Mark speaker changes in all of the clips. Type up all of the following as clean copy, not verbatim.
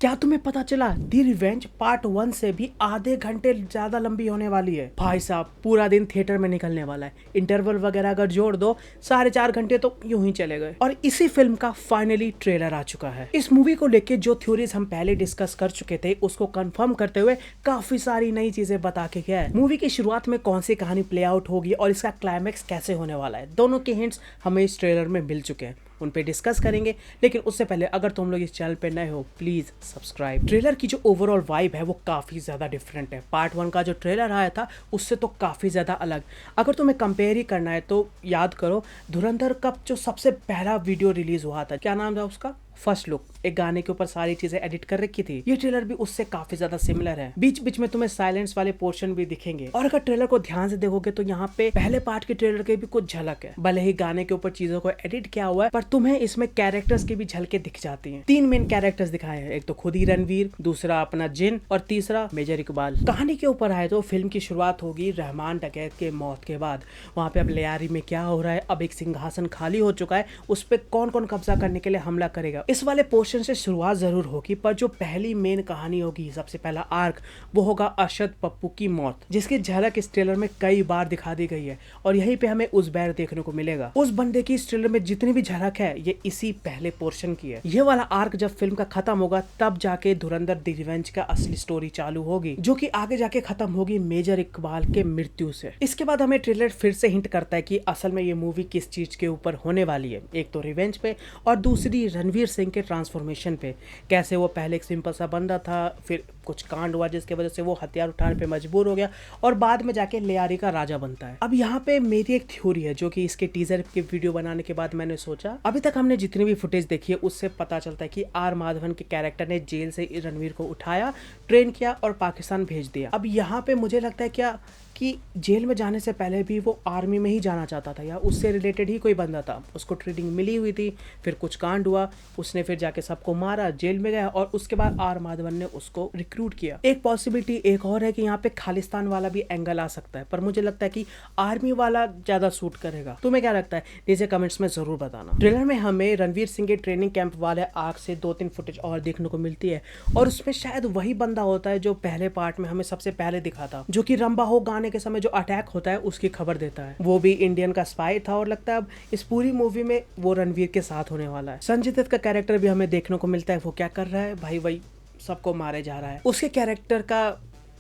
Speaker 1: क्या तुम्हें पता चला दी रिवेंज पार्ट 1 से भी आधे घंटे ज्यादा लंबी होने वाली है। भाई साहब पूरा दिन थिएटर में निकलने वाला है। इंटरवल वगैरह अगर जोड़ दो 4.5 घंटे तो यूं ही चले गए। और इसी फिल्म का फाइनली ट्रेलर आ चुका है। इस मूवी को लेके जो थ्योरीज हम पहले डिस्कस कर चुके थे उसको कंफर्म करते हुए काफी सारी नई चीजें बता के गया है। मूवी की शुरुआत में कौन सी कहानी प्ले आउट होगी और इसका क्लाइमैक्स कैसे होने वाला है, दोनों के हिंट्स हमें इस ट्रेलर में मिल चुके हैं, उन पे डिस्कस करेंगे। लेकिन उससे पहले अगर तुम लोग इस चैनल पे नए हो प्लीज सब्सक्राइब। ट्रेलर की जो ओवरऑल वाइब है वो काफी ज्यादा डिफरेंट है। पार्ट 1 का जो ट्रेलर आया था उससे तो काफी ज्यादा अलग। अगर तुम्हें कंपेयर ही करना है तो याद करो धुरंधर का जो सबसे पहला वीडियो रिलीज हुआ था, क्या नाम था उसका, फर्स्ट लुक, एक गाने के ऊपर सारी चीजें एडिट कर रखी थी। ये ट्रेलर भी उससे काफी ज्यादा सिमिलर है। बीच बीच में तुम्हें साइलेंस वाले पोर्शन भी दिखेंगे। और अगर ट्रेलर को ध्यान से देखोगे तो यहाँ पे पहले पार्ट के ट्रेलर के भी कुछ झलक है। भले ही गाने के ऊपर चीजों को एडिट किया हुआ है पर तुम्हें इसमें कैरेक्टर्स की भी झलकें दिख जाती हैं। 3 मेन कैरेक्टर्स दिखाए हैं, एक तो खुद ही रणवीर, दूसरा अपना जिन और तीसरा मेजर इकबाल। कहानी के ऊपर आए तो फिल्म की शुरुआत होगी रहमान डकैत के मौत के बाद। वहाँ पे अब लियारी में क्या हो रहा है, अब एक सिंहासन खाली हो चुका है, उस पर कौन कौन कब्जा करने के लिए हमला करेगा। इस वाले पोर्शन से शुरुआत जरूर होगी पर जो पहली मेन कहानी होगी, सबसे पहला आर्क, वो होगा अरशद पप्पू की मौत, जिसकी झलक इस ट्रेलर में कई बार दिखा दी गई है। और यहीं पे हमें उस बैर देखने को मिलेगा। उस बंदे की इस ट्रेलर में जितनी भी झलक है ये इसी पहले पोर्शन की है। ये वाला आर्क जब फिल्म का खत्म होगा तब जाके धुरंधर दी रिवेंज का असली स्टोरी चालू होगी, जो कि आगे जाके खत्म होगी मेजर इकबाल के मृत्यु से। इसके बाद हमें ट्रेलर फिर से हिंट करता है कि असल में ये मूवी किस चीज के ऊपर होने वाली है। एक तो रिवेंज पे और दूसरी रणवीर सिंह के ट्रांसफॉर्मेशन पे। कैसे वो पहले एक सिंपल सा बंदा था, फिर कुछ कांड हुआ जिसके वजह से वो हथियार उठाने पे मजबूर हो गया और बाद में जाके लियारी का राजा बनता है। अब यहाँ पे मेरी एक थ्योरी है जो कि इसके टीजर के वीडियो बनाने के बाद मैंने सोचा। अभी तक हमने जितनी भी फुटेज देखी है उससे पता चलता है कि आर माधवन के कैरेक्टर ने जेल से रणवीर को उठाया, ट्रेन किया और पाकिस्तान भेज दिया। अब यहाँ पे मुझे लगता है क्या कि जेल में जाने से पहले भी वो आर्मी में ही जाना चाहता था या उससे रिलेटेड ही कोई बंदा था। उसको ट्रेनिंग मिली हुई थी, फिर कुछ कांड हुआ, उसने फिर जाके सबको मारा, जेल में गया और उसके बाद आर माधवन ने उसको रिक्रूट किया। एक पॉसिबिलिटी एक और है कि यहाँ पे खालिस्तान वाला भी एंगल आ सकता है, पर मुझे लगता है कि आर्मी वाला ज्यादा सूट करेगा। तुम्हें क्या लगता है नीचे कमेंट्स में जरूर बताना। ट्रेलर में हमें रणवीर सिंह के ट्रेनिंग कैंप वाले आर्क से 2-3 फुटेज और देखने को मिलती है और उसमें शायद वही बंदा होता है जो पहले पार्ट में हमें सबसे पहले दिखा था, जो कि रंबा हो गाने के समय जो अटैक होता है उसकी खबर देता है। वो भी इंडियन का स्पाई था और लगता है अब इस पूरी मूवी में वो रणवीर के साथ होने वाला है। संजय दत्त का कैरेक्टर भी हमें देखने को मिलता है। वो क्या कर रहा है भाई, वही सबको मारे जा रहा है। उसके कैरेक्टर का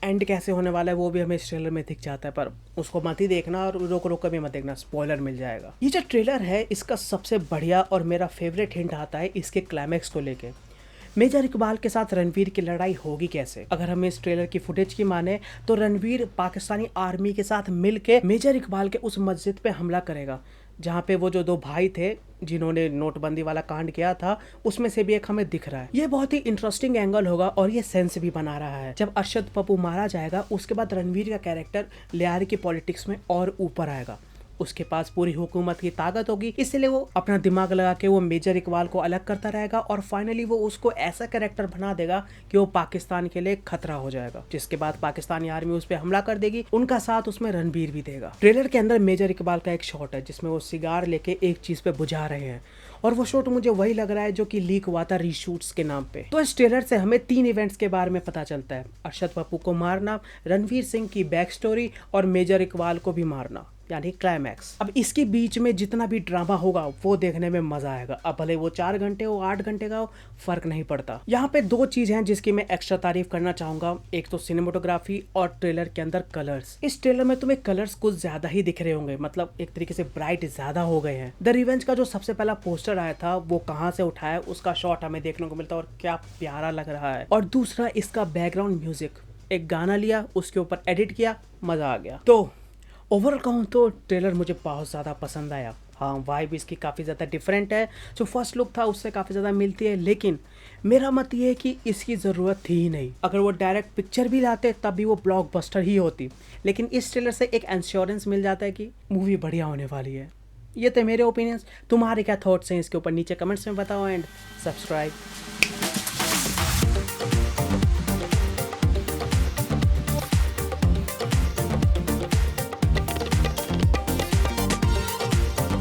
Speaker 1: एंड कैसे होने वाला है वो भी हमें इस ट्रेलर में दिख जाता है, पर उसको मत ही देखना और रोक रोक कर भी मत देखना, स्पॉइलर मिल जाएगा। ये जो ट्रेलर है इसका सबसे बढ़िया और मेरा फेवरेट हिंट आता है इसके क्लाइमैक्स को लेके। मेजर इकबाल के साथ रणवीर की लड़ाई होगी कैसे। अगर हम इस ट्रेलर की फुटेज की माने तो रणवीर पाकिस्तानी आर्मी के साथ मिलके मेजर इकबाल के उस मस्जिद पे हमला करेगा जहाँ पे वो जो 2 भाई थे जिन्होंने नोटबंदी वाला कांड किया था उसमें से भी एक हमें दिख रहा है। ये बहुत ही इंटरेस्टिंग एंगल होगा और ये सेंस भी बना रहा है। जब अरशद पप्पू मारा जाएगा उसके बाद रणवीर का कैरेक्टर लियारी की पॉलिटिक्स में और ऊपर आएगा। उसके पास पूरी हुकूमत की ताकत होगी, इसलिए वो अपना दिमाग लगा के वो मेजर इकबाल को अलग करता रहेगा और फाइनली वो उसको ऐसा कैरेक्टर बना देगा कि वो पाकिस्तान के लिए खतरा हो जाएगा, जिसके बाद पाकिस्तानी आर्मी उस पर हमला कर देगी। उनका साथ उसमें रणवीर भी देगा। ट्रेलर के अंदर मेजर इकबाल का एक शॉट है जिसमें वो सिगार लेके एक चीज पे बुझा रहे हैं और वो शॉट मुझे वही लग रहा है जो कि लीक हुआ था रीशूट्स के नाम पे। तो इस ट्रेलर से हमें 3 इवेंट्स के बारे में पता चलता है, अरशद पप्पू को मारना, रणवीर सिंह की बैक स्टोरी और मेजर इकबाल को भी मारना, यानी क्लाइमैक्स। अब इसके बीच में जितना भी ड्रामा होगा वो देखने में मजा आएगा। अब भले वो 4 घंटे हो 8 घंटे का हो फर्क नहीं पड़ता। यहाँ पे 2 चीज हैं जिसकी मैं एक्स्ट्रा तारीफ करना चाहूंगा, एक तो सिनेमेटोग्राफी और ट्रेलर के अंदर कलर्स। इस ट्रेलर में तुम्हें कलर्स कुछ ज्यादा ही दिख रहे होंगे, मतलब एक तरीके से ब्राइट ज्यादा हो गए हैं। द रिवेंज का जो सबसे पहला पोस्टर आया था वो कहाँ से उठाया उसका शॉट हमें देखने को मिलता है और क्या प्यारा लग रहा है। और दूसरा इसका बैकग्राउंड म्यूजिक, एक गाना लिया उसके ऊपर एडिट किया, मजा आ गया। तो ओवरऑल कहूँ तो ट्रेलर मुझे बहुत ज़्यादा पसंद आया। हाँ, वाइब इसकी काफ़ी ज़्यादा डिफरेंट है, जो फर्स्ट लुक था उससे काफ़ी ज़्यादा मिलती है, लेकिन मेरा मत ये है कि इसकी ज़रूरत थी ही नहीं। अगर वो डायरेक्ट पिक्चर भी लाते तब भी वो ब्लॉकबस्टर ही होती, लेकिन इस ट्रेलर से एक एश्योरेंस मिल जाता है कि मूवी बढ़िया होने वाली है। ये थे मेरे ओपिनियंस। तुम्हारे क्या थॉट्स हैं इसके ऊपर नीचे कमेंट्स में बताओ एंड सब्सक्राइब।